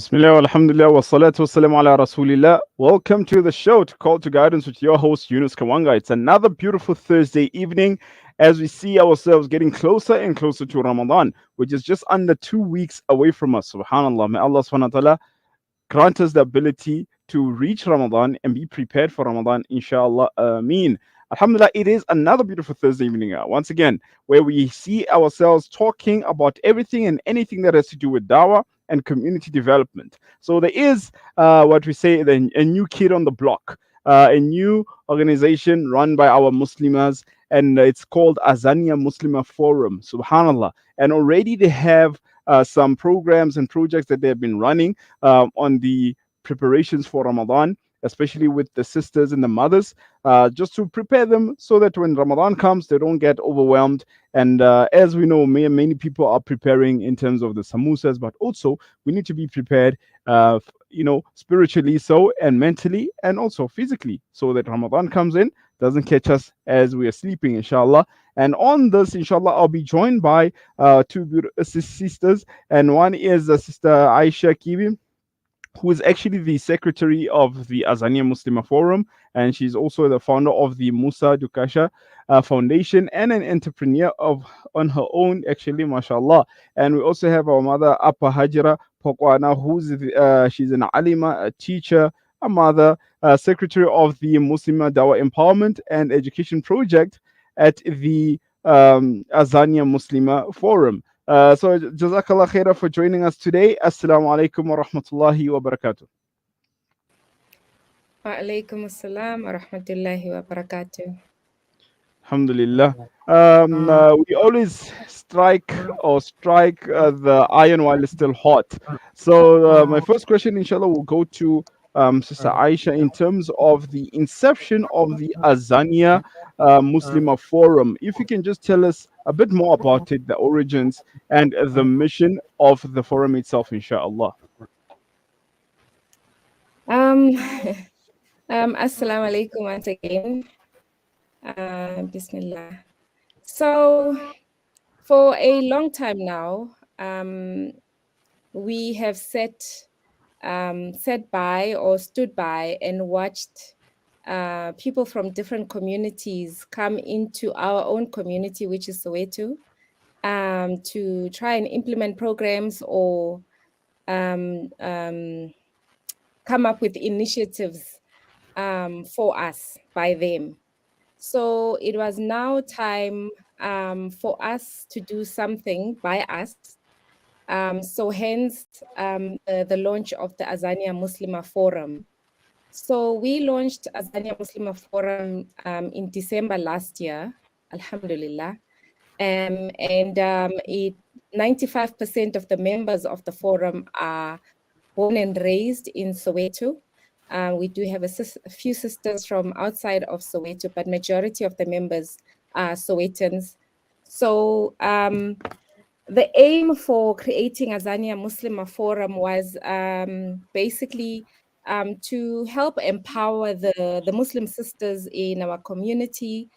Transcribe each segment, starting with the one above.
Bismillah, alhamdulillah, wa salatu wassalamu ala rasulillah. Welcome to the show, to Call to Guidance with your host, Yunus Kawanga. It's another beautiful Thursday evening as we see ourselves getting closer and closer to Ramadan, which is just under 2 weeks away from us. Subhanallah. May Allah subhanahu wa ta'ala grant us the ability to reach Ramadan and be prepared for Ramadan, inshallah. Ameen. Alhamdulillah, it is another beautiful Thursday evening, once again, where we see ourselves talking about everything and anything that has to do with dawah and community development. So there is what we say a new kid on the block, a new organization run by our Muslimas, and it's called Azania Muslimah Forum. Subhanallah. And already they have some programs and projects that they have been running on the preparations for Ramadan, especially with the sisters and the mothers, just to prepare them so that when Ramadan comes, they don't get overwhelmed. And as we know, many people are preparing in terms of the samosas, but also we need to be prepared, spiritually so, and mentally, and also physically, so that Ramadan comes in, doesn't catch us as we are sleeping, inshallah. And on this, inshallah, I'll be joined by two beautiful sisters, and one is Sister Ayesha Kibi, who is actually the secretary of the Azania Muslimah Forum, and she's also the founder of the Moosa Dukashe Foundation and an entrepreneur on her own, actually, mashallah. And we also have our mother, Appa Haajira Phokwana, she's an Aalima, a teacher, a mother, secretary of the Muslim Dawah Empowerment and Education Project at the Azania Muslimah Forum. So Jazakallah khaira for joining us today. Assalamu alaikum wa rahmatullahi wa barakatuh. Wa alaikum assalam wa rahmatullahi wa barakatuh. Alhamdulillah. We always strike the iron while it's still hot. So my first question, inshallah, will go to Sister Ayesha in terms of the inception of the Azania Muslimah Forum. If you can just tell us a bit more about it, the origins and the mission of the forum itself, inshallah. Assalamu alaikum once again. Bismillah. So for a long time now, we have sat by or stood by and watched people from different communities come into our own community, which is Soweto, to try and implement programs or come up with initiatives for us by them. So it was now time for us to do something by us. So hence the launch of the Azania Muslimah Forum. So we launched Azania Muslimah Forum in December last year, alhamdulillah. And 95% of the members of the forum are born and raised in Soweto. We do have a few sisters from outside of Soweto, but majority of the members are Sowetans. So the aim for creating Azania Muslimah Forum was basically to help empower the Muslim sisters in our community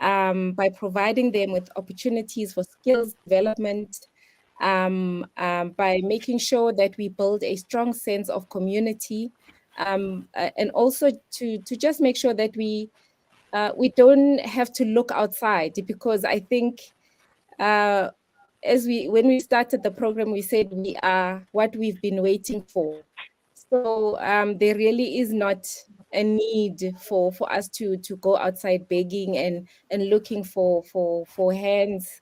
by providing them with opportunities for skills development, by making sure that we build a strong sense of community, and also to just make sure that we don't have to look outside, because I think when we started the program, we said we are what we've been waiting for. So there really is not a need for us to go outside begging and looking for hands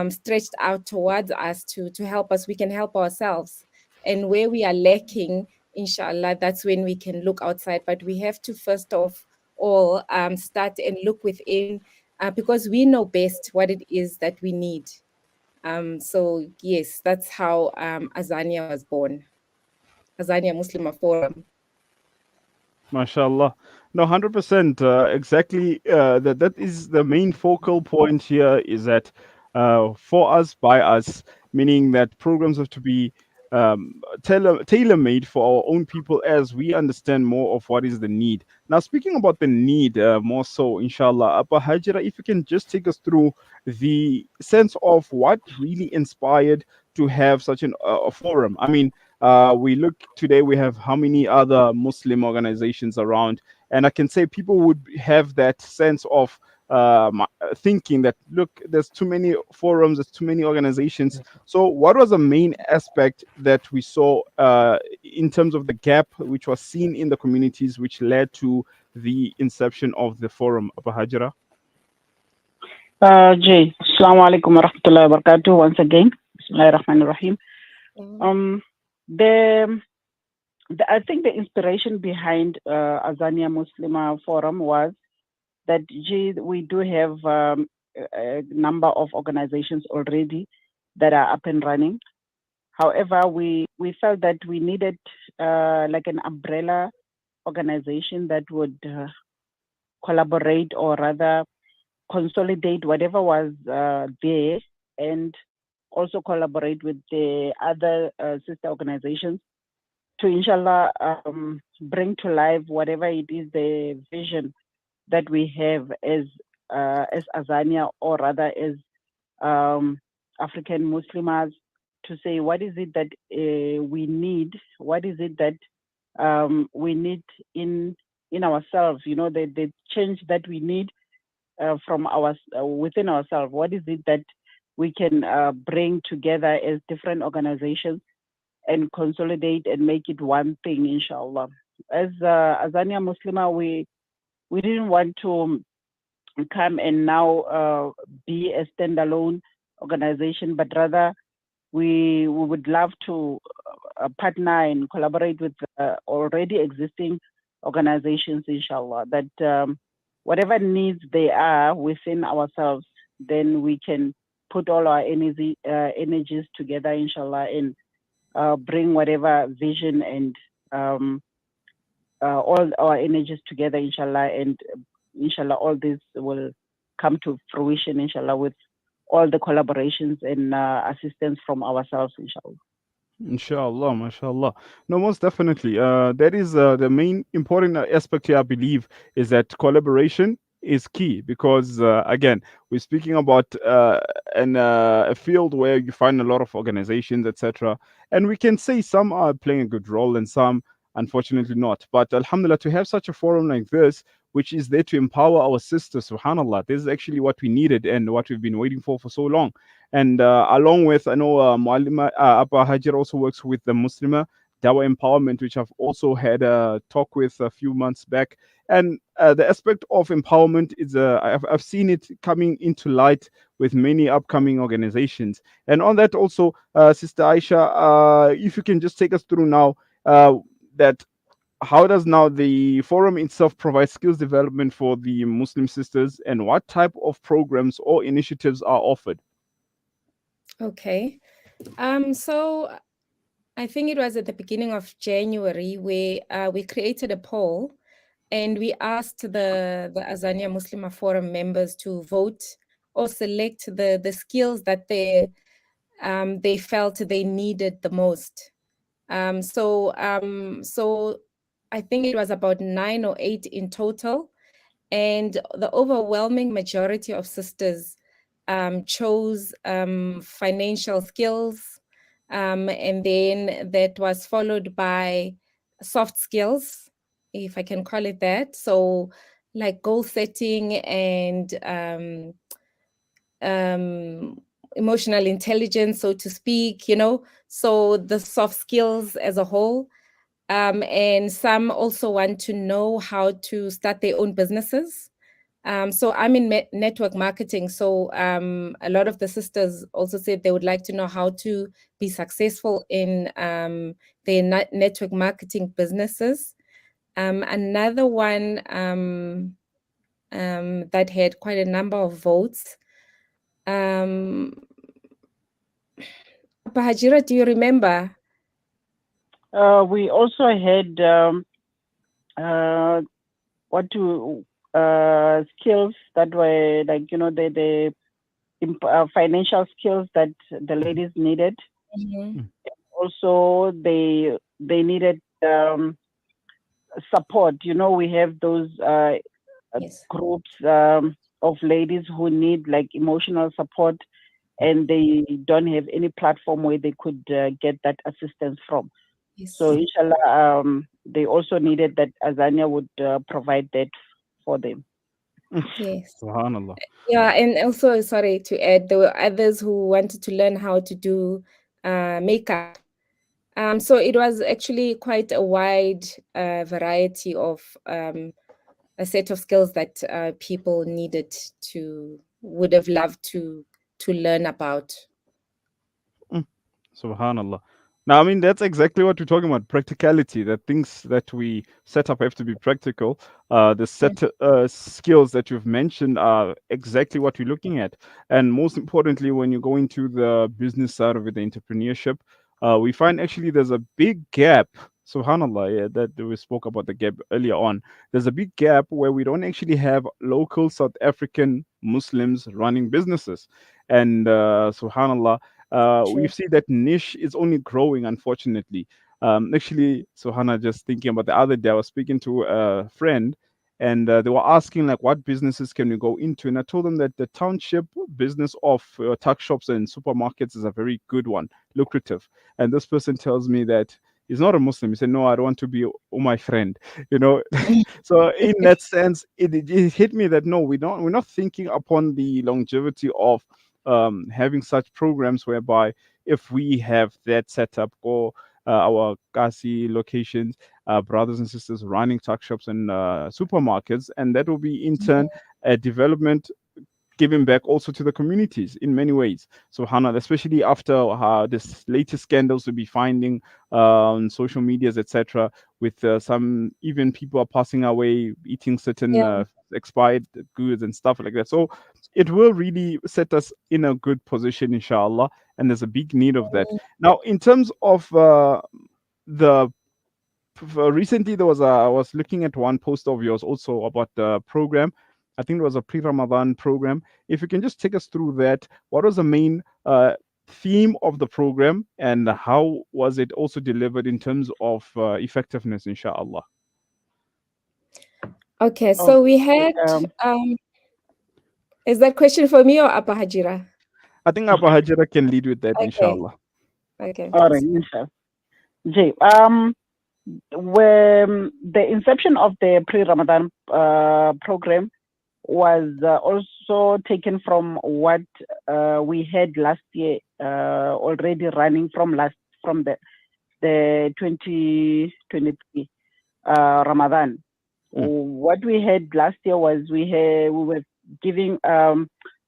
stretched out towards us to help us. We can help ourselves. And where we are lacking, inshallah, that's when we can look outside. But we have to first of all start and look within, because we know best what it is that we need. So yes, that's how Azania was born. Azania Muslimah Forum. MashaAllah. No, 100%. Exactly. That is the main focal point here, is that for us, by us, meaning that programs have to be tailor-made for our own people as we understand more of what is the need. Now, speaking about the need more so, inshallah, Appa Haajira, if you can just take us through the sense of what really inspired to have such a forum. I mean, We look today, we have how many other Muslim organizations around, and I can say people would have that sense of thinking that look, there's too many forums, there's too many organizations. So what was the main aspect that we saw in terms of the gap which was seen in the communities which led to the inception of the forum, Appa Haajira? Jay, Assalamu alaikum wa rahmatullahi wa barakatuh once again. Bismillahir Rahmanir Rahim. I think the inspiration behind Azania Muslimah Forum was that we do have a number of organizations already that are up and running. However, we felt that we needed like an umbrella organization that would collaborate, or rather consolidate whatever was there, and also collaborate with the other sister organizations to, inshallah, bring to life whatever it is, the vision that we have as Azania, or rather as African Muslims, to say what is it that we need, what is it that we need in ourselves, the change that we need from within ourselves. What is it that we can bring together as different organizations and consolidate and make it one thing, inshallah. As Azania Muslimah, we didn't want to come and now be a standalone organization, but rather we would love to partner and collaborate with already existing organizations, inshallah, that whatever needs they are within ourselves, then we can put all our energies together, inshallah, and bring whatever vision and all our energies together, inshallah, and inshallah all this will come to fruition, inshallah, with all the collaborations and assistance from ourselves, inshallah. Inshallah, mashallah. No, most definitely. That is the main important aspect here, I believe, is that collaboration is key because, again, we're speaking about a field where you find a lot of organizations, etc. And we can say some are playing a good role and some, unfortunately, not. But alhamdulillah, to have such a forum like this, which is there to empower our sisters, subhanallah, this is actually what we needed and what we've been waiting for so long. And along with, I know Appa Haajira also works with the Muslimah Dawa Empowerment, which I've also had a talk with a few months back. And the aspect of empowerment is, I've seen it coming into light with many upcoming organizations. And on that also, Sister Ayesha, if you can just take us through now that how does now the forum itself provide skills development for the Muslim sisters, and what type of programs or initiatives are offered? Okay. So I think it was at the beginning of January where we created a poll and we asked the Azania Muslimah Forum members to vote or select the skills that they felt they needed the most. So I think it was about 9 or 8 in total, and the overwhelming majority of sisters chose financial skills, and then that was followed by soft skills, if I can call it that. So like goal setting and emotional intelligence, so to speak, so the soft skills as a whole. And some also want to know how to start their own businesses. So I'm in network marketing. So a lot of the sisters also said they would like to know how to be successful in their network marketing businesses. Another one that had quite a number of votes. Haajira, do you remember? We also had skills that were like, the financial skills that the ladies needed. Mm-hmm. Also, they needed support. We have those Yes. groups of ladies who need like emotional support, and they don't have any platform where they could get that assistance from. Yes. So inshallah, they also needed that Azania would provide that for them. Yes. Subhanallah. Yeah, and also, sorry to add, there were others who wanted to learn how to do makeup. So it was actually quite a wide variety of a set of skills that people needed would have loved to learn about. Mm. Subhanallah. Now, I mean, that's exactly what we're talking about, practicality, that things that we set up have to be practical. The Mm. set skills that you've mentioned are exactly what we're looking at. And most importantly, when you go into the business side of it, the entrepreneurship, we find actually there's a big gap. Subhanallah, yeah, that we spoke about the gap earlier on. There's a big gap where we don't actually have local South African Muslims running businesses. And subhanallah, we True. see that niche is only growing, unfortunately. Actually, Sohana, just thinking about the other day, I was speaking to a friend, and they were asking like, what businesses can we go into? And I told them that the township business of tuck shops and supermarkets is a very good one, lucrative. And this person tells me that he's not a Muslim. He said, "No, I don't want to be my friend." You know, so in that sense, it hit me that no, we're not thinking upon the longevity of having such programs whereby if we have that setup or our Kasi locations, brothers and sisters running tuck shops and supermarkets, and that will be in turn a development giving back also to the communities in many ways. So Hannah, especially after this latest scandals we'll be finding on social medias, etc., with some even people are passing away eating certain Yeah. expired goods and stuff like that. So it will really set us in a good position, inshallah. And there's a big need of that. Now, in terms of the recently there was I was looking at one post of yours also about the program. I think it was a pre-Ramadan program. If you can just take us through that, what was the main theme of the program, and how was it also delivered in terms of effectiveness, inshallah? Okay, Okay. so we had is that question for me or Appa Haajira? I think Abu Hajira can lead with that, Okay. inshallah. Okay. All right, inshallah. Jay, when the inception of the pre-Ramadan program was also taken from what we had last year, already running from the 2023 Ramadan. What we had last year was we were giving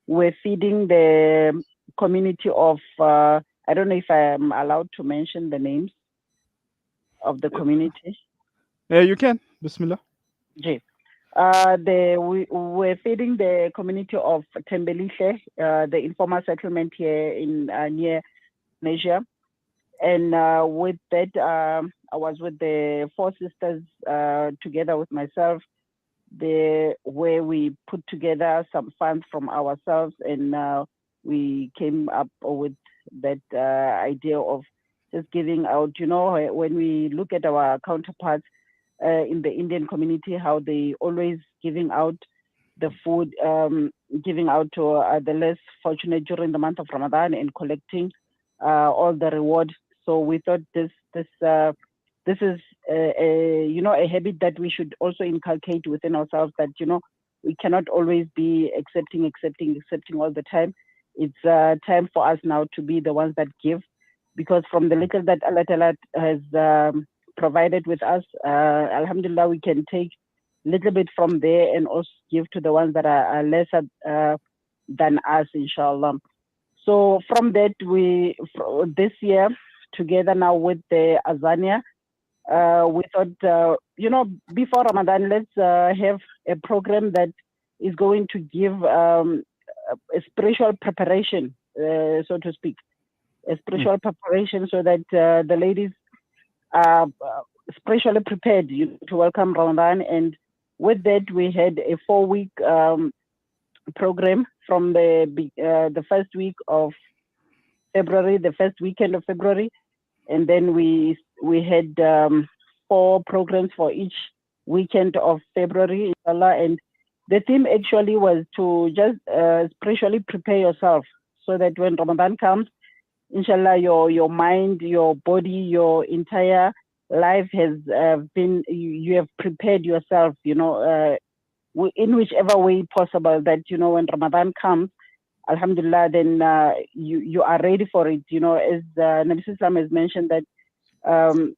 we're feeding the community of I don't know if I'm allowed to mention the names of the community. Yeah, you can. Bismillah. Jay. We were feeding the community of Tembelihle, the informal settlement here in near Asia. And with that, I was with the four sisters together with myself, where we put together some funds from ourselves, and we came up with that idea of just giving out. You know, when we look at our counterparts in the Indian community, how they always giving out the food, giving out to the less fortunate during the month of Ramadan and collecting all the reward. So we thought this is a habit that we should also inculcate within ourselves, that we cannot always be accepting all the time. It's time for us now to be the ones that give, because from the little that Allah Ta'ala has provided with us, alhamdulillah, we can take little bit from there and also give to the ones that are lesser than us, inshallah. So from that, this year, together now with the Azania, we thought, before Ramadan, let's have a program that is going to give a spiritual preparation, so to speak, a spiritual preparation, so that the ladies are spiritually prepared to welcome Ramadan. And with that, we had a 4-week program from the first week of February, the first weekend of February, and then we had 4 programs for each weekend of February, inshallah. And the theme actually was to just spiritually prepare yourself, so that when Ramadan comes, inshallah, your mind, your body, your entire life has been, you have prepared yourself, in whichever way possible, that, when Ramadan comes, alhamdulillah, then you are ready for it. As Nabi Islam has mentioned that um,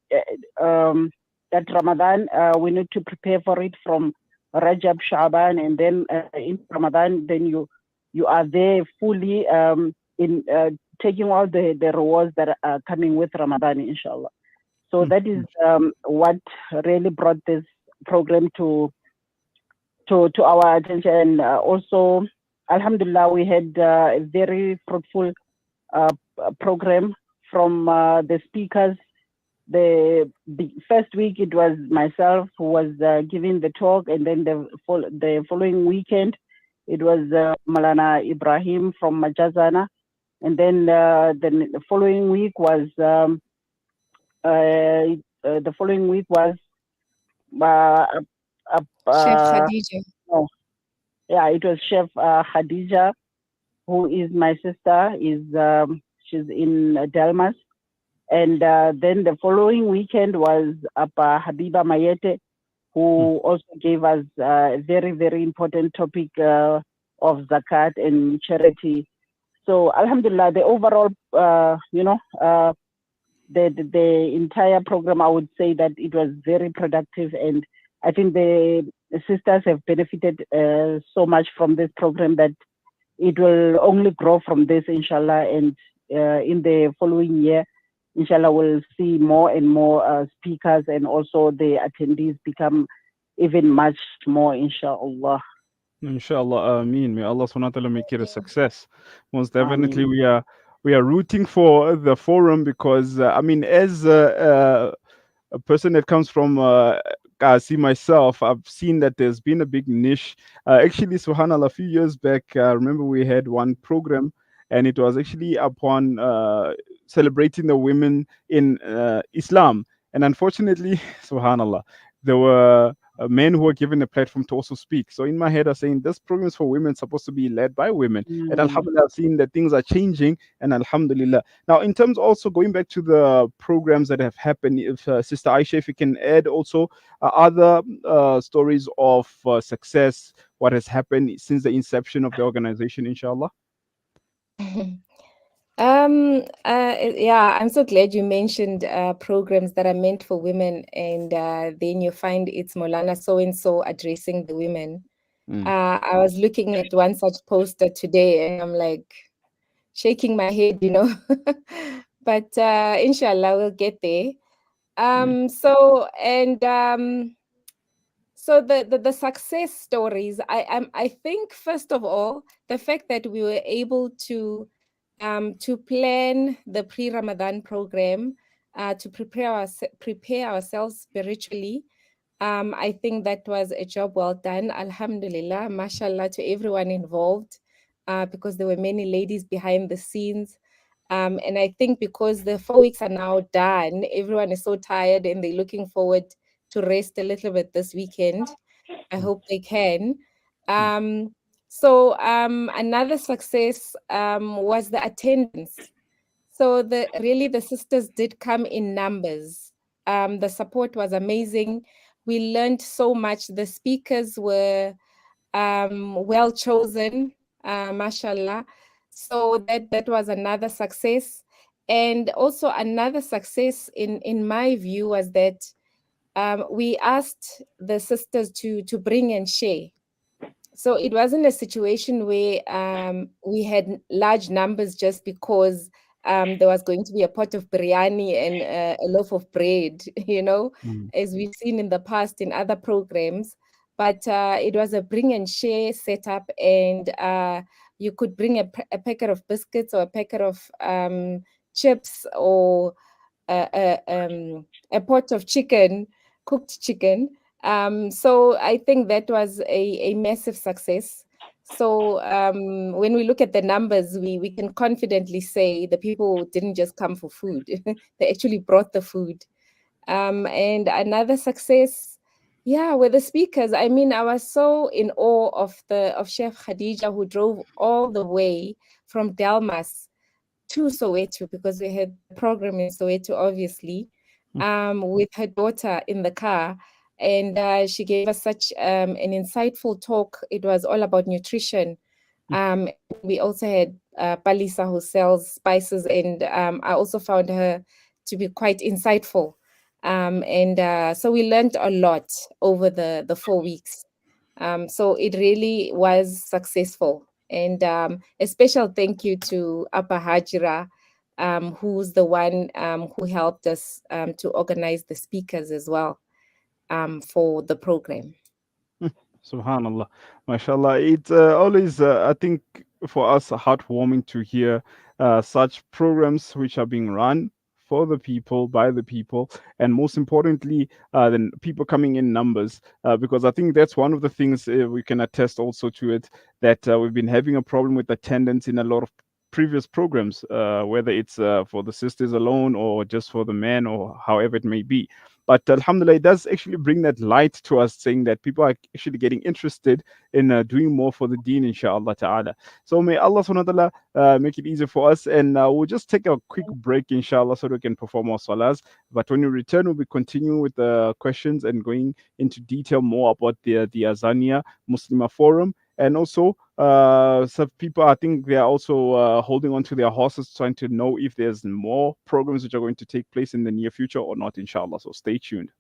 that Ramadan, we need to prepare for it from Rajab, Shaban, and then in Ramadan, then you are there fully in taking all the rewards that are coming with Ramadan, inshallah. So that is what really brought this program to our attention. And also, alhamdulillah, we had a very fruitful program from the speakers. The first week it was myself who was giving the talk, and then the following weekend it was Moulana Ibrahim from Majazana, and then the following week was Chef Khadija. no, yeah, it was Chef Khadija, who is my sister. She's in Delmas. And then the following weekend was Appa Habiba Mayete, who also gave us a very, very important topic of zakat and charity. So, alhamdulillah, the overall, the entire program, I would say that it was very productive, and I think the sisters have benefited so much from this program that it will only grow from this, inshallah, and in the following year, inshallah, we'll see more and more speakers, and also the attendees become even much more, inshallah. Inshallah, Ameen. May Allah subhanahu wa ta'ala make it a success. Most definitely, Ameen. we are rooting for the forum because I mean, as a person that comes from Kasi myself, I've seen that there's been a big niche. Actually, subhanallah, a few years back, I remember we had one program, and it was actually upon celebrating the women in Islam. And unfortunately, subhanallah, there were men who were given a platform to also speak. So in my head, I was saying this program is for women, supposed to be led by women. And alhamdulillah, I've seen that things are changing, and alhamdulillah. Now, in terms also going back to the programs that have happened, if Sister Ayesha, if you can add also other stories of success, what has happened since the inception of the organization, inshallah. Yeah, I'm so glad you mentioned programs that are meant for women, and then you find it's Moulana so and so addressing the women. I was looking at one such poster today, and I'm like shaking my head, but inshallah we'll get there. So the success stories, I think first of all, the fact that we were able to plan the pre-Ramadan program, to prepare ourselves spiritually. I think that was a job well done. Alhamdulillah, mashallah to everyone involved, because there were many ladies behind the scenes. And I think because the 4 weeks are now done, everyone is so tired and they're looking forward to rest a little bit this weekend. I hope they can. Another success was the attendance. So the sisters did come in numbers. The support was amazing. We learned so much. The speakers were well chosen, mashallah. So that was another success. And also another success in my view was that we asked the sisters to bring and share. So it wasn't a situation where we had large numbers just because there was going to be a pot of biryani and a loaf of bread, as we've seen in the past in other programs. But it was a bring and share setup, and you could bring a packet of biscuits or a packet of chips, or a pot of chicken, cooked chicken. So I think that was a massive success. So when we look at the numbers, we can confidently say the people didn't just come for food. They actually brought the food. And another success, yeah, were the speakers. I mean, I was so in awe of Chef Khadija, who drove all the way from Delmas to Soweto, because we had a program in Soweto, obviously, with her daughter in the car. And she gave us such an insightful talk. It was all about nutrition. We also had Palisa, who sells spices, and I also found her to be quite insightful. So we learned a lot over the 4 weeks. So it really was successful. And a special thank you to Appa Haajira, who's the one who helped us to organize the speakers as well for the program. Subhanallah, mashallah. It's always, I think, for us heartwarming to hear such programs which are being run for the people, by the people, and most importantly, then people coming in numbers. Because I think that's one of the things we can attest also to it, that we've been having a problem with attendance in a lot of previous programs, whether it's for the sisters alone or just for the men or however it may be. But alhamdulillah, it does actually bring that light to us, saying that people are actually getting interested in doing more for the deen, inshallah ta'ala. So may Allah subhanahu wa ta'ala make it easy for us. And we'll just take a quick break, inshallah, so we can perform our salahs. But when we return, we'll be continuing with the questions and going into detail more about the Azania Muslimah Forum. And also, some people, I think they are also holding on to their horses, trying to know if there's more programs which are going to take place in the near future or not, inshallah. So stay tuned.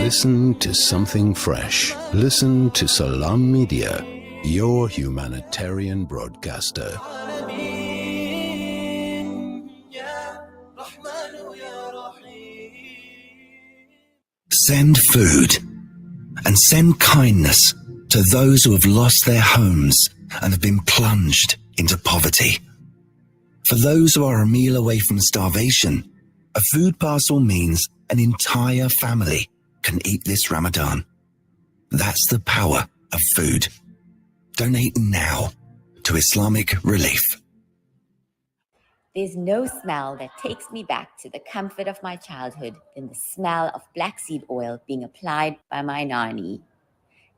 Listen to something fresh. Listen to Salam Media, your humanitarian broadcaster. Send food and send kindness to those who have lost their homes and have been plunged into poverty. For those who are a meal away from starvation, a food parcel means an entire family can eat this Ramadan. That's the power of food. Donate now to Islamic Relief. There's no smell that takes me back to the comfort of my childhood than the smell of black seed oil being applied by my nani.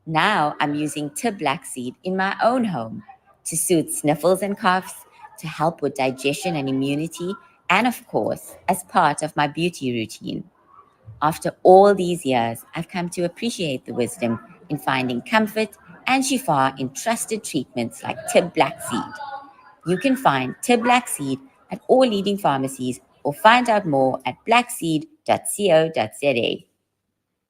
Now I'm using Tib black seed in my own home to soothe sniffles and coughs, to help with digestion and immunity, and of course, as part of my beauty routine. After all these years, I've come to appreciate the wisdom in finding comfort and shifa in trusted treatments like Tib black seed. You can find Tib black seed at all leading pharmacies or find out more at blackseed.co.za.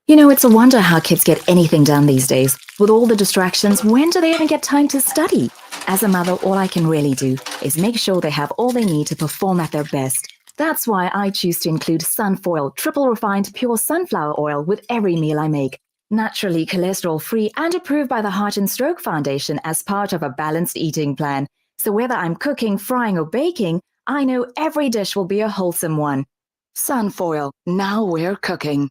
You know, it's a wonder how kids get anything done these days. With all the distractions, when do they even get time to study? As a mother, all I can really do is make sure they have all they need to perform at their best. That's why I choose to include Sunfoil, triple refined pure sunflower oil with every meal I make. Naturally cholesterol-free and approved by the Heart and Stroke Foundation as part of a balanced eating plan. So whether I'm cooking, frying, or baking, I know every dish will be a wholesome one. Sunfoil, now we're cooking.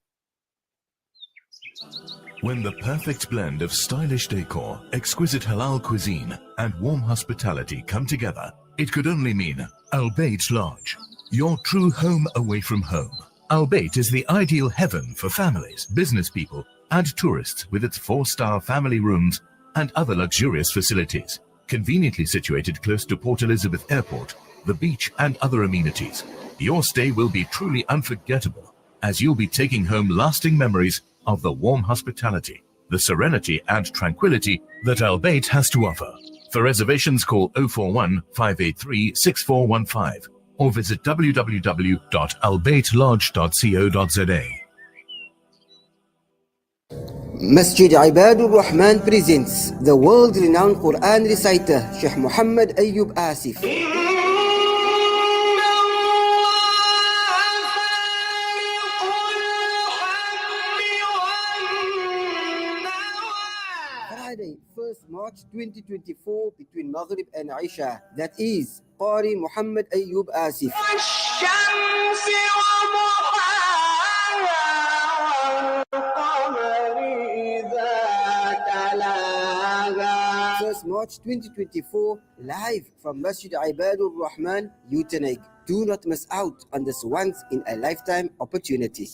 When the perfect blend of stylish decor, exquisite halal cuisine, and warm hospitality come together, it could only mean Al Bayt Lodge, your true home away from home. Al Bayt is the ideal heaven for families, business people, and tourists, with its 4-star family rooms and other luxurious facilities. Conveniently situated close to Port Elizabeth Airport, the beach, and other amenities, your stay will be truly unforgettable, as you'll be taking home lasting memories of the warm hospitality, the serenity and tranquility that Al Bayt has to offer. For reservations, call 041 583 6415 or visit www.albaytlodge.co.za. Masjid Ibadur Rahman presents the world-renowned Quran reciter Sheikh Muhammad Ayyub Asif. Friday, 1st March 2024 between Maghrib and Ayesha. That is Qari Muhammad Ayyub Asif. First March 2024, live from Masjid Ibadur Rahman, Uteneg. Do not miss out on this once in a lifetime opportunity.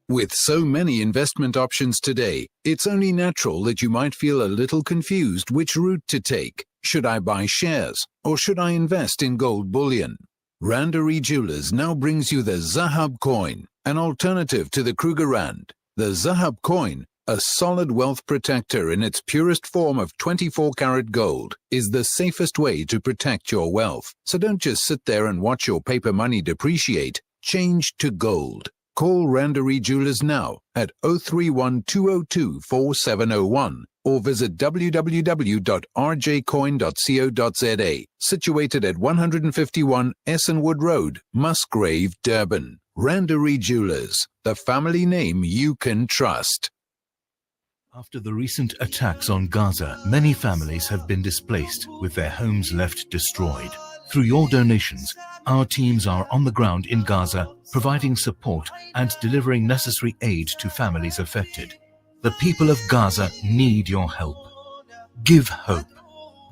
With so many investment options today, it's only natural that you might feel a little confused which route to take. Should I buy shares or should I invest in gold bullion? Randery Jewelers now brings you the Zahab coin, an alternative to the Kruger Rand. The Zahab coin, a solid wealth protector in its purest form of 24-karat gold, is the safest way to protect your wealth. So don't just sit there and watch your paper money depreciate. Change to gold. Call Randery Jewelers now at 031 202 4701 or visit www.rjcoin.co.za, situated at 151 Essenwood Road, Musgrave, Durban. Randery Jewelers, the family name you can trust. After the recent attacks on Gaza, many families have been displaced with their homes left destroyed. Through your donations, our teams are on the ground in Gaza, providing support and delivering necessary aid to families affected. The people of Gaza need your help. Give hope.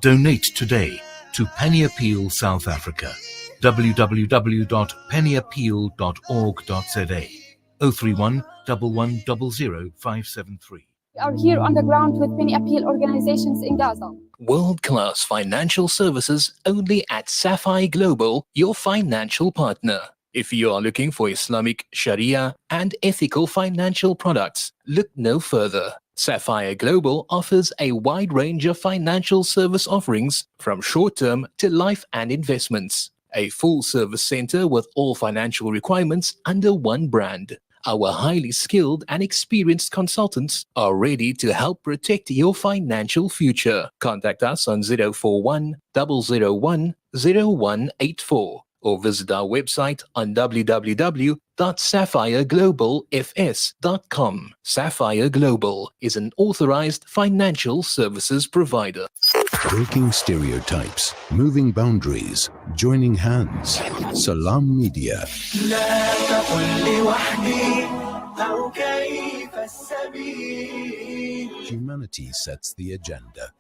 Donate today to Penny Appeal South Africa. www.pennyappeal.org.za 031 1100 573. We are here on the ground with many appeal organizations in Gaza. World-class financial services only at Sapphire Global, your financial partner. If you are looking for Islamic, Sharia, and ethical financial products, look no further. Sapphire Global offers a wide range of financial service offerings from short-term to life and investments. A full-service center with all financial requirements under one brand. Our highly skilled and experienced consultants are ready to help protect your financial future. Contact us on 041 001 0184 or visit our website on www.sapphireglobalfs.com. Sapphire Global is an authorized financial services provider. Breaking stereotypes, moving boundaries, joining hands. Salam Media. Humanity sets the agenda.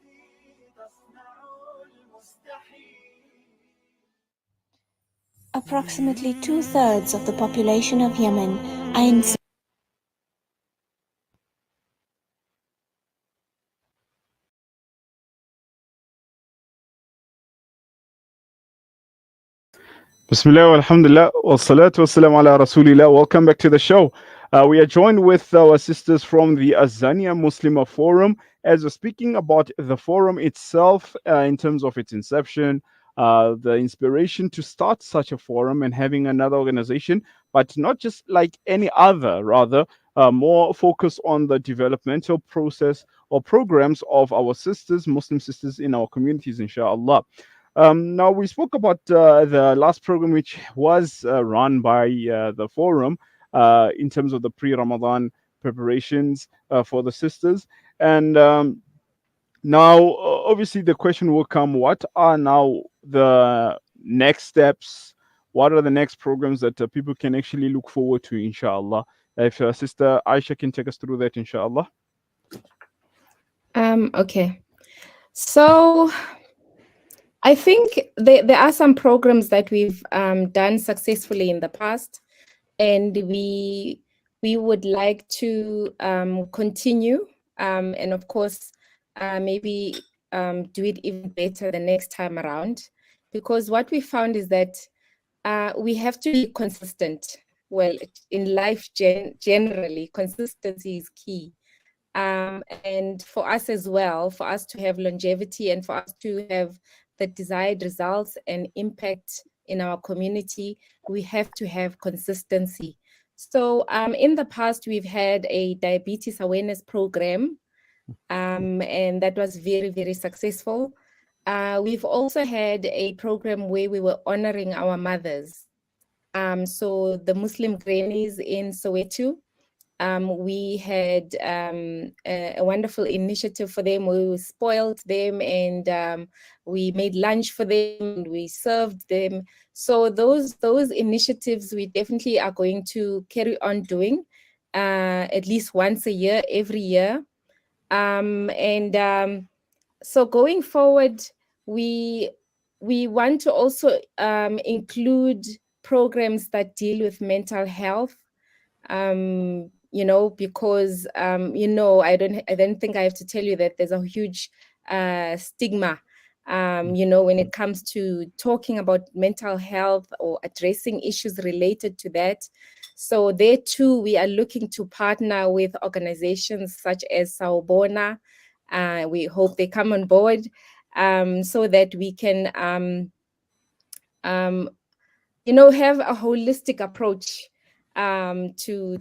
Approximately 2/3 of the population of Yemen are in Bismillah, alhamdulillah, wa salatu wassalam ala rasulillah. Welcome back to the show. We are joined with our sisters from the Azania Muslimah Forum as we're speaking about the forum itself in terms of its inception, the inspiration to start such a forum and having another organization, but not just like any other, rather more focus on the developmental process or programs of our sisters, Muslim sisters in our communities, inshallah. Now, we spoke about the last program, which was run by the forum in terms of the pre-Ramadan preparations for the sisters. And now, obviously, the question will come, what are now the next steps? What are the next programs that people can actually look forward to, inshallah? If Sister Ayesha can take us through that, inshallah. Okay. So I think there are some programs that we've done successfully in the past, and we would like to continue, and of course, maybe do it even better the next time around, because what we found is that we have to be consistent. Well, in life generally, consistency is key. And for us as well, for us to have longevity and for us to have the desired results and impact in our community, we have to have consistency. So in the past, we've had a diabetes awareness program, and that was very, very successful. We've also had a program where we were honoring our mothers. So the Muslim grannies in Soweto, we had a wonderful initiative for them. We spoiled them, and we made lunch for them, and we served them. So those initiatives we definitely are going to carry on doing at least once a year, every year. So going forward, we want to also include programs that deal with mental health. Because I don't think I have to tell you that there's a huge stigma, when it comes to talking about mental health or addressing issues related to that. So there too, we are looking to partner with organizations such as Sawubona. We hope they come on board, so that we can have a holistic approach to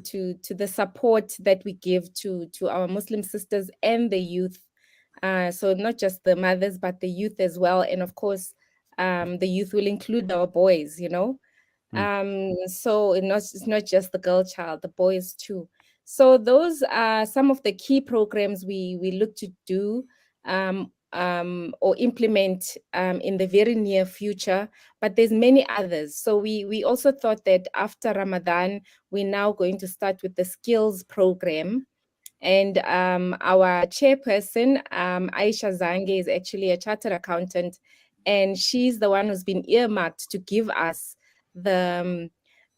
the support that we give to our Muslim sisters and the youth. So not just the mothers, but the youth as well. And of course, the youth will include our boys, So it's not just the girl child, the boys too. So those are some of the key programs we look to do or implement in the very near future, but there's many others. So we also thought that after Ramadan, we're now going to start with the skills program. And our chairperson, Ayesha is actually a chartered accountant, and she's the one who's been earmarked to give us the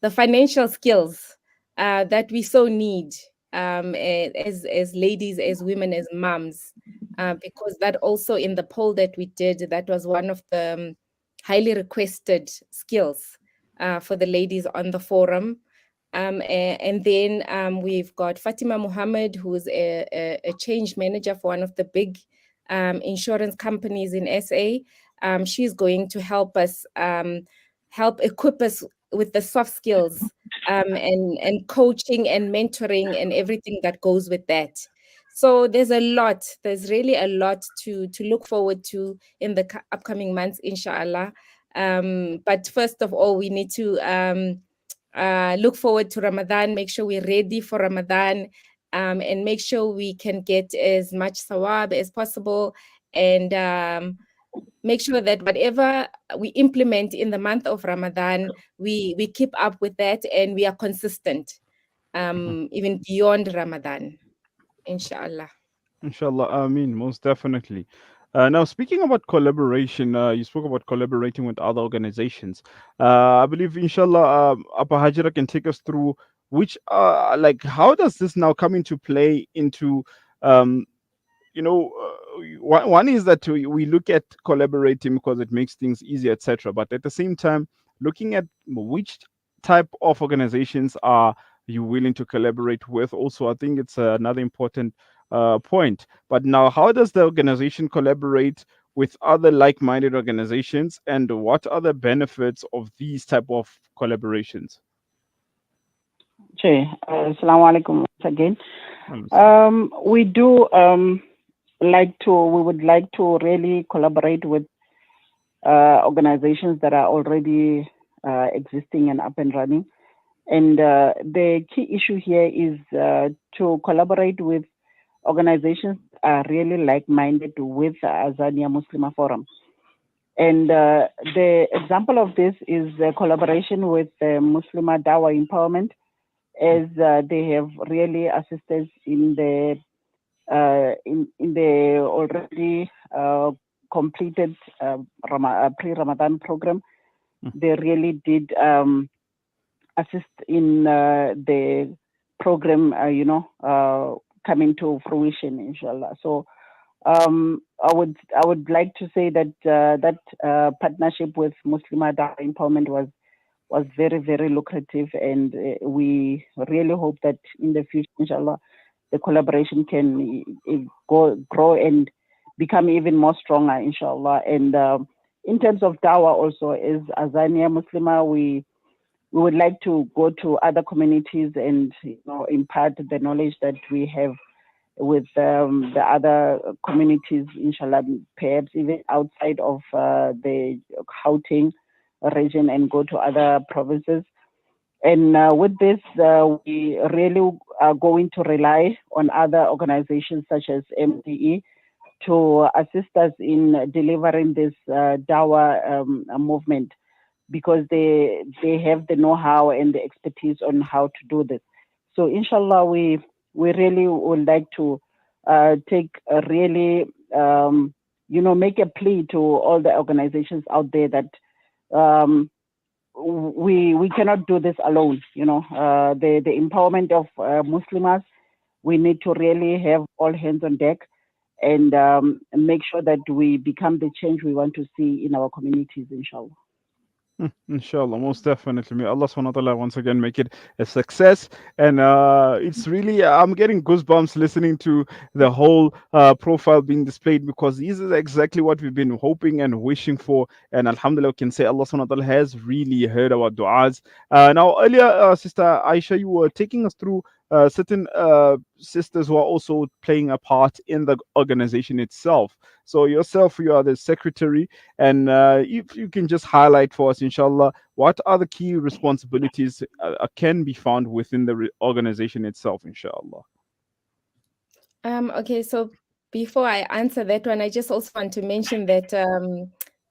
financial skills that we so need as ladies, as women, as moms, because that also in the poll that we did, that was one of the highly requested skills for the ladies on the forum. And then we've got Fatima Muhammad, who's a change manager for one of the big insurance companies in SA. She's going to help us, help equip us with the soft skills and coaching and mentoring and everything that goes with that. So there's really a lot to look forward to in the upcoming months, inshallah. But first of all, we need to look forward to Ramadan, make sure we're ready for Ramadan, and make sure we can get as much sawab as possible, and make sure that whatever we implement in the month of Ramadan, we keep up with that and we are consistent, even beyond Ramadan, inshallah. Inshallah, Ameen, most definitely. Now, speaking about collaboration, you spoke about collaborating with other organizations. I believe, inshallah, Appa Haajira can take us through which, how does this now come into play into, um, one is that we look at collaborating because it makes things easier, etc. But at the same time, looking at which type of organizations are you willing to collaborate with, also, I think it's another important point. But now, how does the organization collaborate with other like-minded organizations, and what are the benefits of these type of collaborations? Okay. Assalamu alaikum once again. We would like to really collaborate with organizations that are already existing and up and running. And the key issue here is to collaborate with organizations that are really like-minded with Azania Muslimah Forum. And the example of this is the collaboration with Muslimah Dawah Empowerment, as they have really assisted in the already completed pre-Ramadan program. They really did assist in the program, coming to fruition, inshallah. So I would like to say that that partnership with Muslimah Dawah Empowerment was very, very lucrative, and we really hope that in the future, inshallah, the collaboration can grow and become even more stronger, inshallah. And in terms of dawah also, as Azania Muslimah, we would like to go to other communities and impart the knowledge that we have with the other communities, inshallah, perhaps even outside of the Gauteng region, and go to other provinces. And with this, we really are going to rely on other organizations such as MDE to assist us in delivering this Dawa movement, because they have the know-how and the expertise on how to do this. So inshallah, we really would like to take a really, make a plea to all the organizations out there that we cannot do this alone. The empowerment of Muslims, we need to really have all hands on deck and make sure that we become the change we want to see in our communities, inshallah. Inshallah, most definitely. May Allah subhanahu wa ta'ala once again make it a success. And it's really, I'm getting goosebumps listening to the whole profile being displayed, because this is exactly what we've been hoping and wishing for. And Alhamdulillah, we can say Allah subhanahu wa ta'ala has really heard our du'as. Now, earlier, Sister Ayesha, you were taking us through certain sisters who are also playing a part in the organization itself. So yourself, you are the secretary, and if you can just highlight for us, inshallah, what are the key responsibilities can be found within the organization itself, inshallah. Okay, so before I answer that one, I just also want to mention that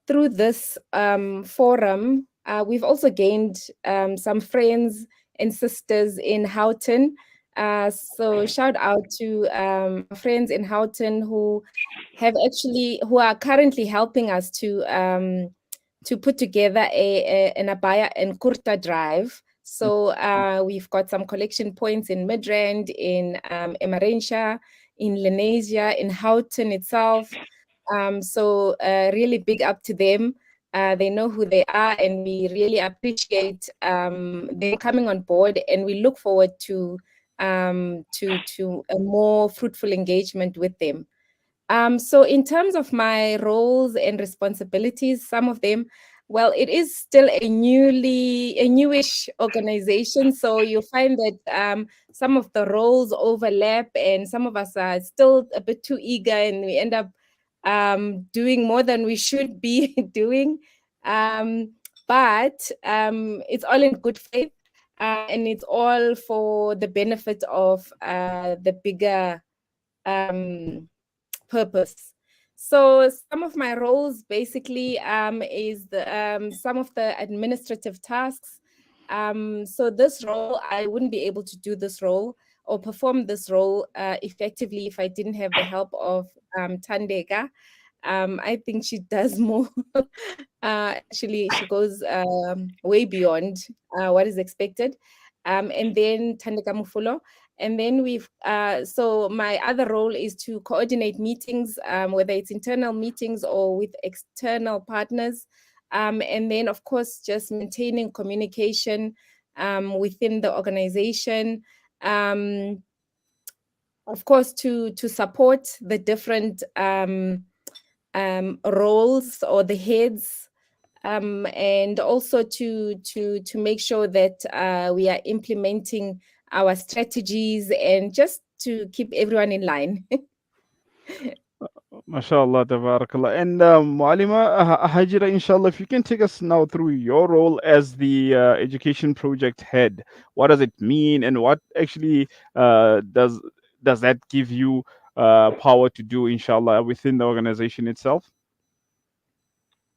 through this forum, we've also gained some friends and sisters in Houghton. So shout out to friends in Houghton who are currently helping us to put together an Abaya and Kurta drive. So we've got some collection points in Midrand, in Emarensha, in Lenasia, in Houghton itself. So really big up to them. They know who they are, and we really appreciate them coming on board, and we look forward to a more fruitful engagement with them. So in terms of my roles and responsibilities, some of them, well, it is still a newish organization. So you'll find that some of the roles overlap, and some of us are still a bit too eager, and we end up doing more than we should be doing. But it's all in good faith, and it's all for the benefit of the bigger purpose. So some of my roles basically is some of the administrative tasks. So this role, I wouldn't be able to do this role or perform this role effectively if I didn't have the help of Tandega. I think she does more. Actually, she goes way beyond what is expected. And then Tandega Mufulo. And then so my other role is to coordinate meetings, whether it's internal meetings or with external partners. And then, of course, just maintaining communication within the organization. Of course, to support the different roles or the heads, and also to make sure that we are implementing our strategies and just to keep everyone in line. MashaAllah, tabarakallah. And Mualima Haajira, inshallah, if you can take us now through your role as the education project head. What does it mean, and what actually does that give you power to do, inshallah, within the organization itself?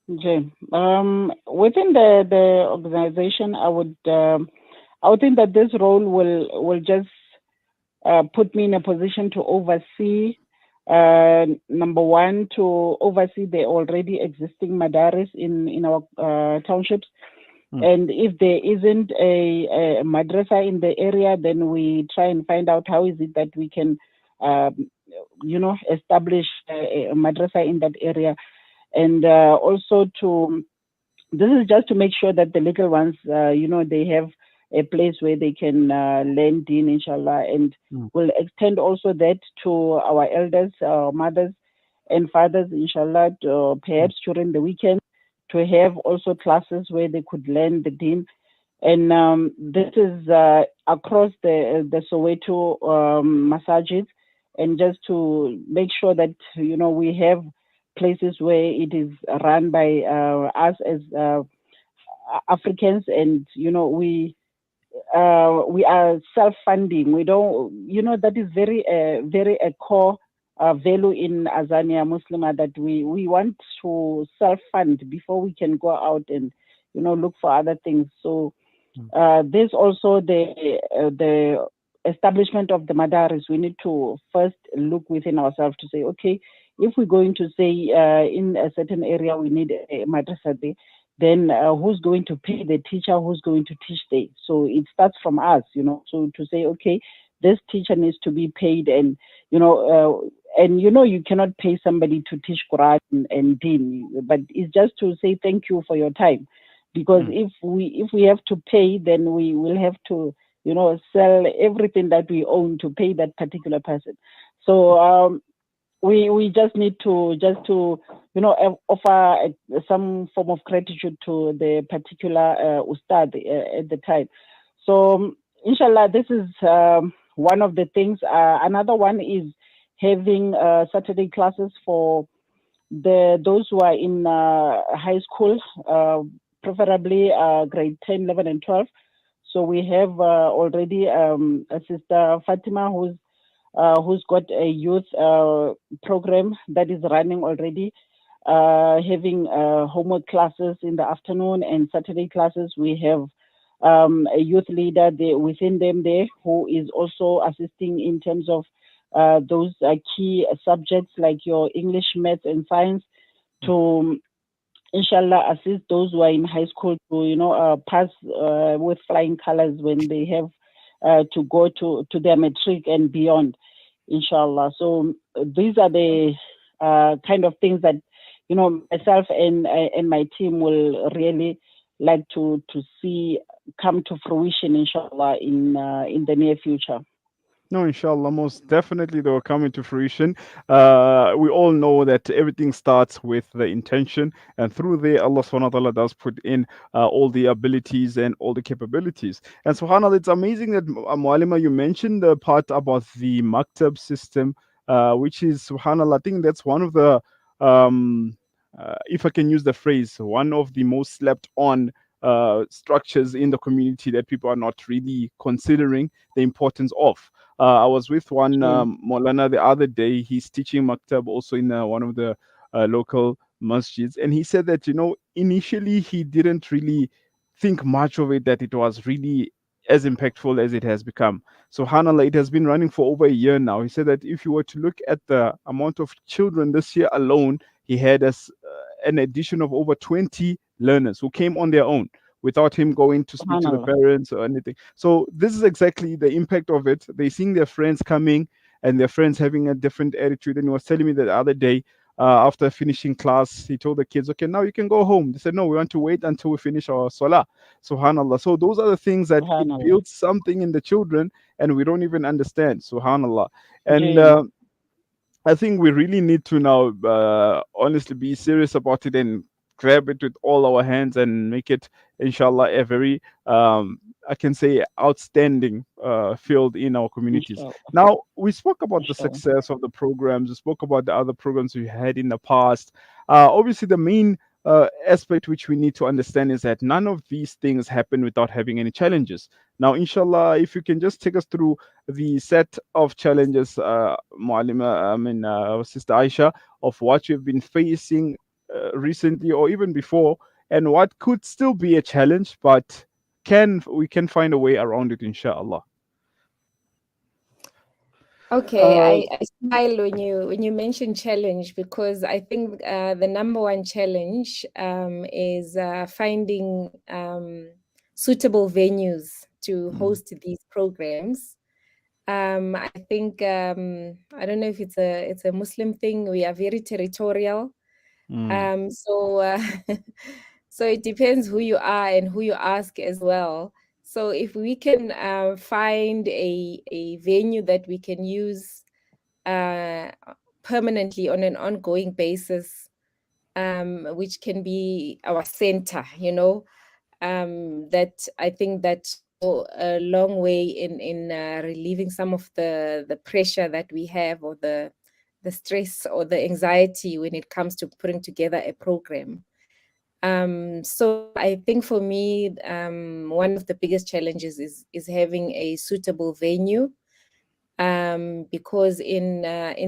Okay. Within the organization, I would think that this role will just put me in a position to oversee. Number one, to oversee the already existing madaris in our townships. And if there isn't a madrasa in the area, then we try and find out how is it that we can, establish a madrasa in that area. And also this is just to make sure that the little ones, they have a place where they can learn deen, inshallah, and we'll extend also that to our elders, our mothers and fathers, inshallah, perhaps during the weekend, to have also classes where they could learn the deen. And this is across the Soweto masajid, and just to make sure that, we have places where it is run by us as Africans, and, we we are self-funding. We don't, that is very a core value in Azania Muslimah, that we want to self-fund before we can go out and look for other things. So there's also the establishment of the madaris. We need to first look within ourselves to say, okay, if we're going to say in a certain area we need a madrasa there, then who's going to pay the teacher, who's going to teach there? So it starts from us, so to say, okay, this teacher needs to be paid, and you cannot pay somebody to teach Quran and Deen, but it's just to say thank you for your time, because if we have to pay, then we will have to sell everything that we own to pay that particular person. So we just need to offer some form of gratitude to the particular ustad at the time. So inshallah, this is one of the things. Another one is having Saturday classes for those who are in high school, preferably grade 10, 11, and 12. So we have already a sister Fatima who's got a youth program that is running already, having homework classes in the afternoon and Saturday classes. We have a youth leader there within them there who is also assisting in terms of those key subjects like your English, maths, and science, to inshallah assist those who are in high school to pass with flying colors when they have to go to their matric and beyond, inshallah. So these are the kind of things that myself and my team will really like to see come to fruition, inshallah, in the near future. No, inshallah, most definitely they will come into fruition. We all know that everything starts with the intention, and through there, Allah subhanahu wa ta'ala does put in all the abilities and all the capabilities. And subhanAllah, it's amazing that Aalima, you mentioned the part about the maktab system, which is subhanAllah, I think that's one of the, if I can use the phrase, one of the most slept on structures in the community that people are not really considering the importance of. I was with one Moulana the other day. He's teaching maktab also in one of the local masjids, and he said that initially he didn't really think much of it, that it was really as impactful as it has become. So subhanallah, it has been running for over a year now. He said that if you were to look at the amount of children this year alone, he had an addition of over 20 learners who came on their own without him going to speak to the parents or anything. So this is exactly the impact of it. They seeing their friends coming and their friends having a different attitude. And he was telling me that the other day, after finishing class, he told the kids, okay, now you can go home. They said, no, we want to wait until we finish our salah. Subhanallah. So those are the things that it builds something in the children and we don't even understand. Subhanallah. And I think we really need to now honestly be serious about it and grab it with all our hands and make it, inshallah, a very, I can say, outstanding field in our communities. Inshallah. Now, we spoke about the success of the programs, we spoke about the other programs we had in the past. Obviously, the main aspect which we need to understand is that none of these things happen without having any challenges. Now, inshallah, if you can just take us through the set of challenges, Sister Ayesha, of what you've been facing recently or even before, and what could still be a challenge, but we can find a way around it, inshallah. Okay, I smile when you mention challenge, because I think the number one challenge is finding suitable venues to host these programs. I think I don't know if it's a Muslim thing. We are very territorial, so so it depends who you are and who you ask as well. So if we can find a venue that we can use permanently on an ongoing basis, which can be our center, that I think that go a long way in relieving some of the pressure that we have, or the stress or the anxiety when it comes to putting together a program. So I think for me, one of the biggest challenges is having a suitable venue, because in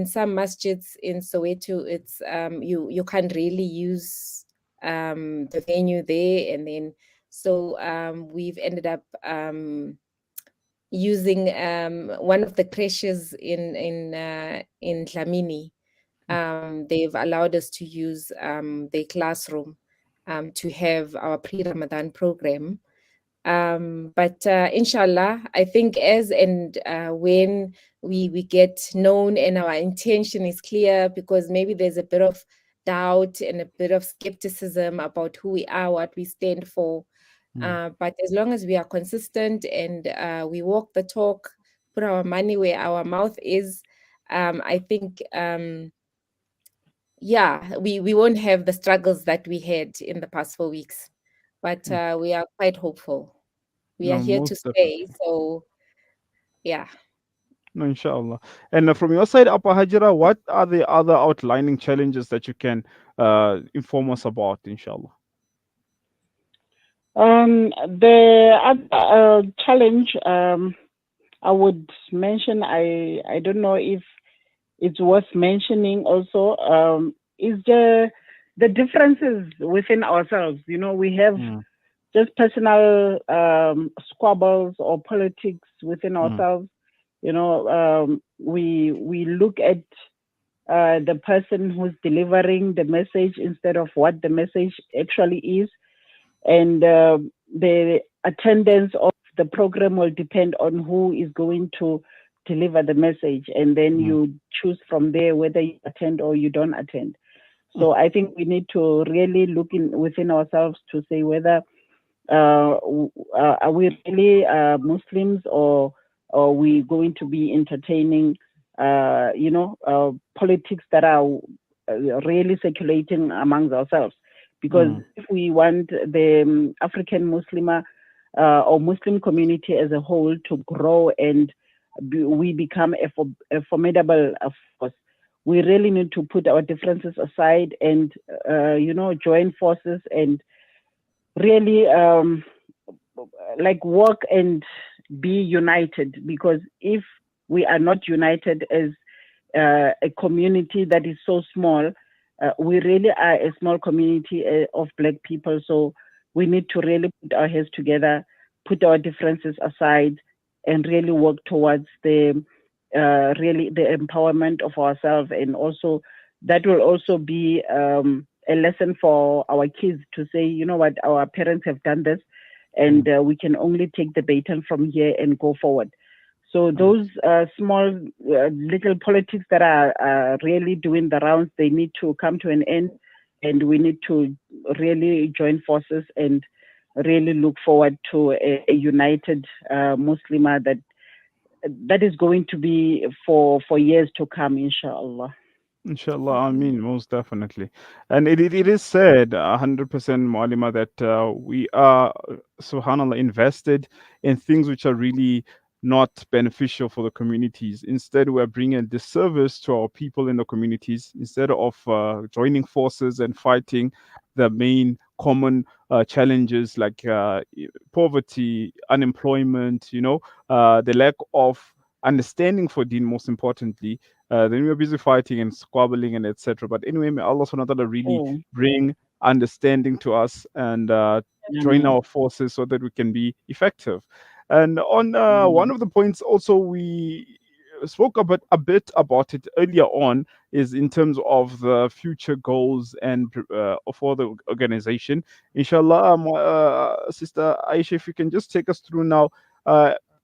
some masjids in Soweto, it's you can't really use the venue there, and then so we've ended up using one of the creches in Dlamini. They've allowed us to use their classroom to have our pre-Ramadan program. But inshallah, I think as and when we get known and our intention is clear, because maybe there's a bit of doubt and a bit of skepticism about who we are, what we stand for. But as long as we are consistent and we walk the talk, put our money where our mouth is, I think, yeah, we won't have the struggles that we had in the past 4 weeks. But we are quite hopeful. We are No, here to most stay. definitely. So, yeah. No, inshallah. And from your side, Appa Haajira, what are the other outlining challenges that you can inform us about, inshallah? The other challenge I would mention, I don't know if it's worth mentioning also, is the differences within ourselves. You know, we have just personal squabbles or politics within ourselves. You know, we look at the person who's delivering the message instead of what the message actually is, and the attendance of the program will depend on who is going to deliver the message, and then you choose from there whether you attend or you don't attend. So I think we need to really look within ourselves to say whether are we really Muslims, or are we going to be entertaining politics that are really circulating amongst ourselves. Because if we want the African Muslimah or Muslim community as a whole to grow and we become a formidable force, we really need to put our differences aside and join forces and really work and be united. Because if we are not united as a community that is so small, we really are a small community of Black people. So we need to really put our heads together, put our differences aside, and really work towards the empowerment of ourselves. And also that will also be a lesson for our kids to say, you know what, our parents have done this, and we can only take the baton from here and go forward. So those small little politics that are really doing the rounds, they need to come to an end, and we need to really join forces and really look forward to a united Muslimah that is going to be for years to come, inshallah. Inshallah, I mean, most definitely. And it is said 100%, Aalima, that we are, subhanAllah, invested in things which are really not beneficial for the communities. Instead, we're bringing a disservice to our people in the communities. Instead of joining forces and fighting the main common challenges like poverty, unemployment, the lack of understanding for Deen, most importantly, then we're busy fighting and squabbling and etc. But anyway, may Allah subhanahu wa ta'ala really bring understanding to us and join our forces so that we can be effective. And on one of the points also we spoke a bit about it earlier on is in terms of the future goals and for the organization. Inshallah, Sister Ayesha, if you can just take us through now,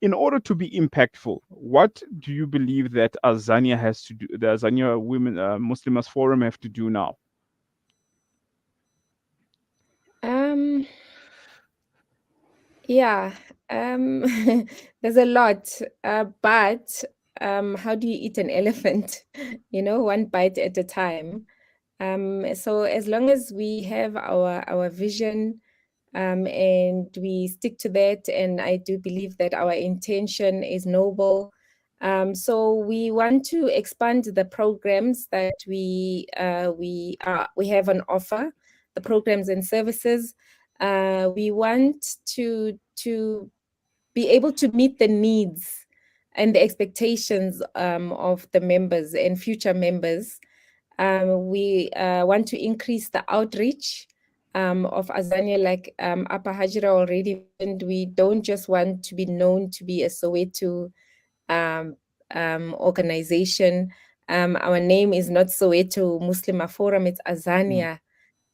in order to be impactful, what do you believe that Azania has to do, the Azania Women Muslimas Forum have to do now? Yeah, there's a lot, but how do you eat an elephant? One bite at a time. So as long as we have our vision, and we stick to that, and I do believe that our intention is noble. So we want to expand the programs that we have on offer. the programs and services. We want to be able to meet the needs and the expectations of the members and future members. We want to increase the outreach of Azania, like Appa Haajira already mentioned. We don't just want to be known to be a Soweto organization. Our name is not Soweto Muslimah Forum, it's Azania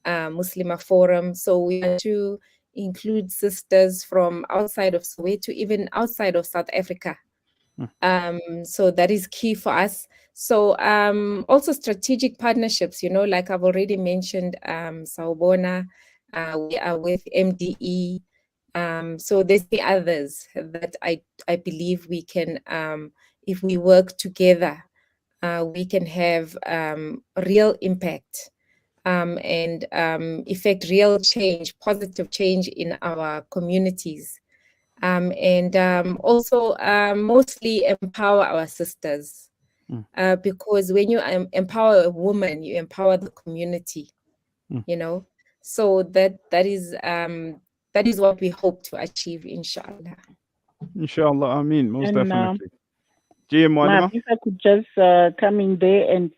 Muslimah Forum. So we want to include sisters from outside of Soweto, even outside of South Africa. So that is key for us. So also strategic partnerships, you know, like I've already mentioned, Sawubona, we are with MDE. So there's the others that I believe we can, if we work together, we can have real impact and effect real change, positive change in our communities. And also mostly empower our sisters, because when you empower a woman, you empower the community, you know. So that is what we hope to achieve, inshallah. Inshallah, I mean, most And, definitely. Jia Ma'am, Moulana? if I could just come in there and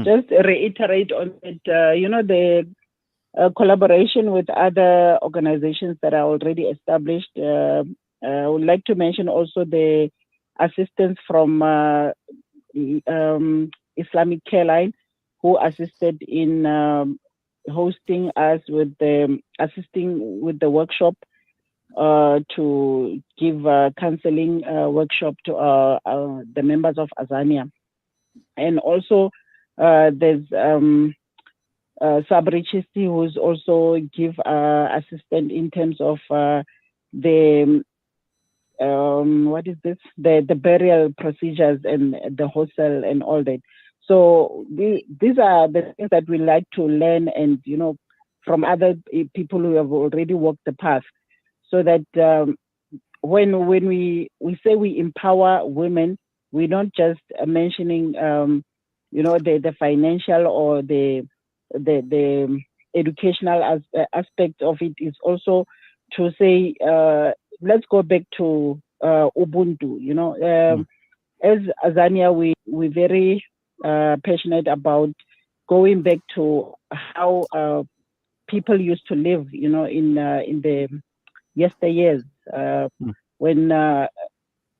just reiterate on it, you know, the collaboration with other organizations that are already established. I would like to mention also the assistance from Islamic Care Line, who assisted in hosting us with assisting with the workshop to give counseling workshop to the members of Azania. And also there's Sabri Chisti, who's also give assistance in terms of the what is this? The burial procedures and the hostel and all that. So these are the things that we like to learn, and you know, from other people who have already walked the path, so that when we say we empower women, we're not just mentioning you know, the financial or the educational aspect of it. Is also to say let's go back to Ubuntu. You know, as Azania, we're very passionate about going back to how people used to live. You know, in the yesteryears when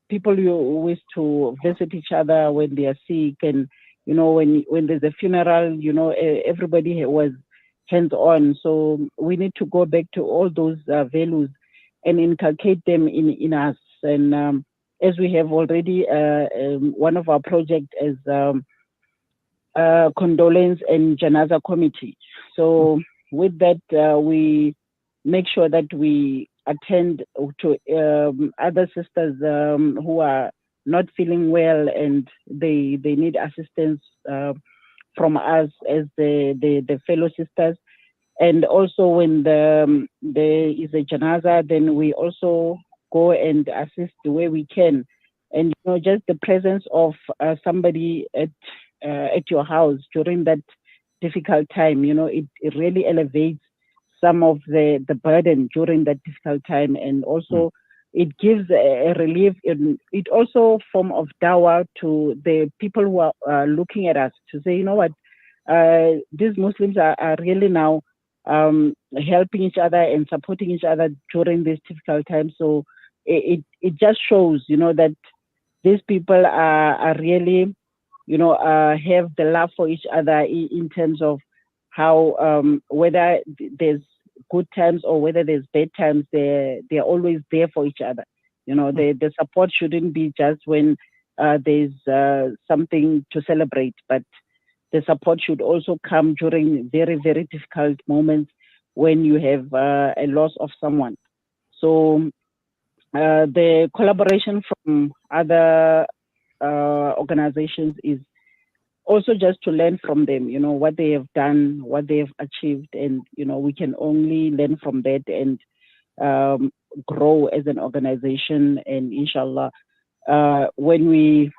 people used to visit each other when they are sick, and you know, when there's a funeral, you know, everybody was hands-on. So we need to go back to all those values and inculcate them in us. And as we have already, one of our projects is condolence and janaza committee. So with that, we make sure that we attend to other sisters who are not feeling well, and they need assistance from us as the fellow sisters. And also when there is a janaza, then we also go and assist the way we can. And you know, just the presence of somebody at your house during that difficult time, you know, it really elevates some of the burden during that difficult time, and also it gives a relief. It also form of dawah to the people who are looking at us, to say, you know what, these Muslims are really now helping each other and supporting each other during this difficult time. So it just shows, you know, that these people are really, you know, have the love for each other in terms of how whether there's good times or whether there's bad times, they're always there for each other. You know, the support shouldn't be just when there's something to celebrate, but the support should also come during very, very difficult moments when you have a loss of someone. So the collaboration from other organizations is also just to learn from them, you know, what they have done, what they have achieved, and, you know, we can only learn from that and grow as an organization. And inshallah, when we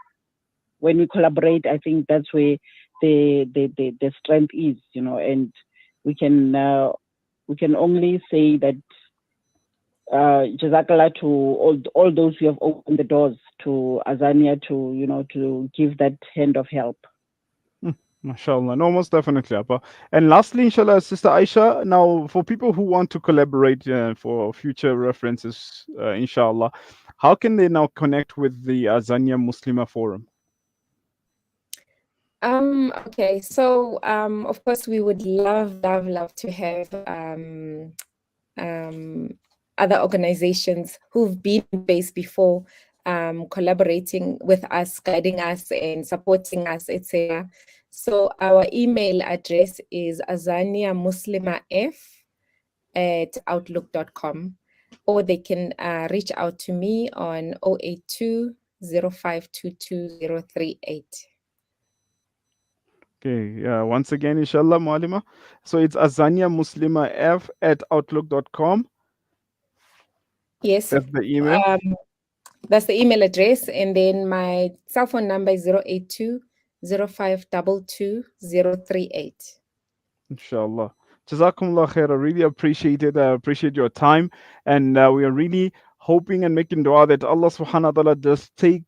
collaborate, I think that's where the strength is, you know, and we can we can only say that Jazakallah to all those who have opened the doors to Azania to give that hand of help. MashaAllah. No, most definitely, Appa. And lastly, inshallah, Sister Ayesha, now for people who want to collaborate for future references, inshallah, how can they now connect with the Azania Muslimah Forum? Okay, so of course we would love to have other organizations who've been based before collaborating with us, guiding us and supporting us, etc. So our email address is azaniamuslimah@outlook.com, or they can reach out to me on 082 0522 Okay, once again, inshallah, Aalima. So it's Azania Muslimah f@outlook.com. Yes. That's the email. That's the email address. And then my cell phone number is 082 0522 038. Inshallah. Jazakumullah khair. I really appreciate it. I appreciate your time. And we are really hoping and making dua that Allah subhanahu wa ta'ala does takes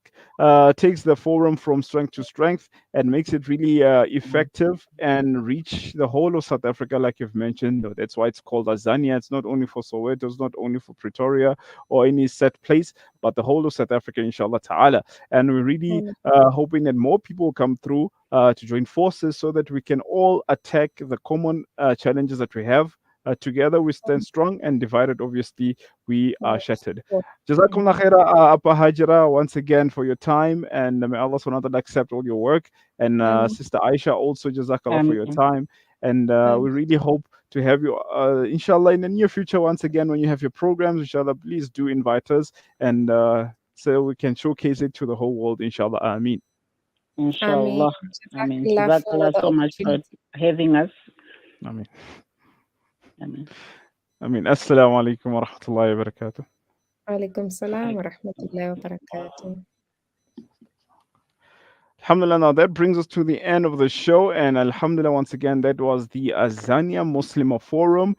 the forum from strength to strength and makes it really effective and reach the whole of South Africa, like you've mentioned. That's why it's called Azania. It's not only for Soweto, it's not only for Pretoria or any set place, but the whole of South Africa, inshallah ta'ala. And we're really hoping that more people will come through to join forces so that we can all attack the common challenges that we have. Together we stand strong, and divided, obviously, we are shattered. Jazakumullah khaira, Appa Haajira, once again for your time, and may Allah subhanahu wa ta'ala accept all your work. And Sister Ayesha, also Jazakallah for your time. And we really hope to have you, inshallah, in the near future once again when you have your programs. Inshallah, please do invite us, and so we can showcase it to the whole world, inshallah. Ameen. Inshallah. Ameen. Jazakallah so much for having us. Ameen. Ameen. Ameen. Assalamu alaikum wa rahmatullahi wa barakatuh. Alaikum salam wa rahmatullahi wa barakatuh. Alhamdulillah, now that brings us to the end of the show. And Alhamdulillah, once again, that was the Azania Muslimah Forum,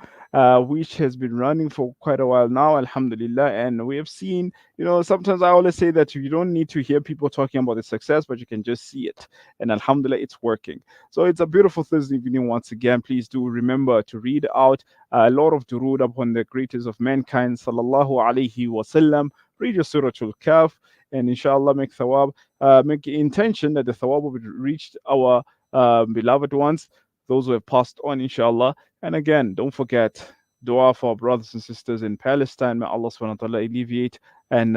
which has been running for quite a while now, Alhamdulillah. And we have seen, sometimes I always say that you don't need to hear people talking about the success, but you can just see it. And Alhamdulillah, it's working. So it's a beautiful Thursday evening once again. Please do remember to read out a lot of durood upon the greatest of mankind, Sallallahu Alaihi Wasallam. Read your Surah Al-Kahf, and inshallah make thawab, make intention that the thawab will be reached our beloved ones, those who have passed on, inshallah. And again, don't forget dua for our brothers and sisters in Palestine. May Allah subhanahu wa ta'ala alleviate and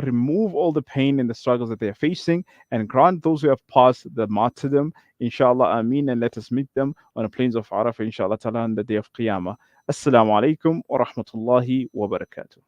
remove all the pain and the struggles that they are facing, and grant those who have passed the martyrdom, inshallah. Ameen. And let us meet them on the plains of Arafah, inshallah ta'ala, on the day of Qiyamah. Assalamu alaikum wa rahmatullahi wa barakatuh.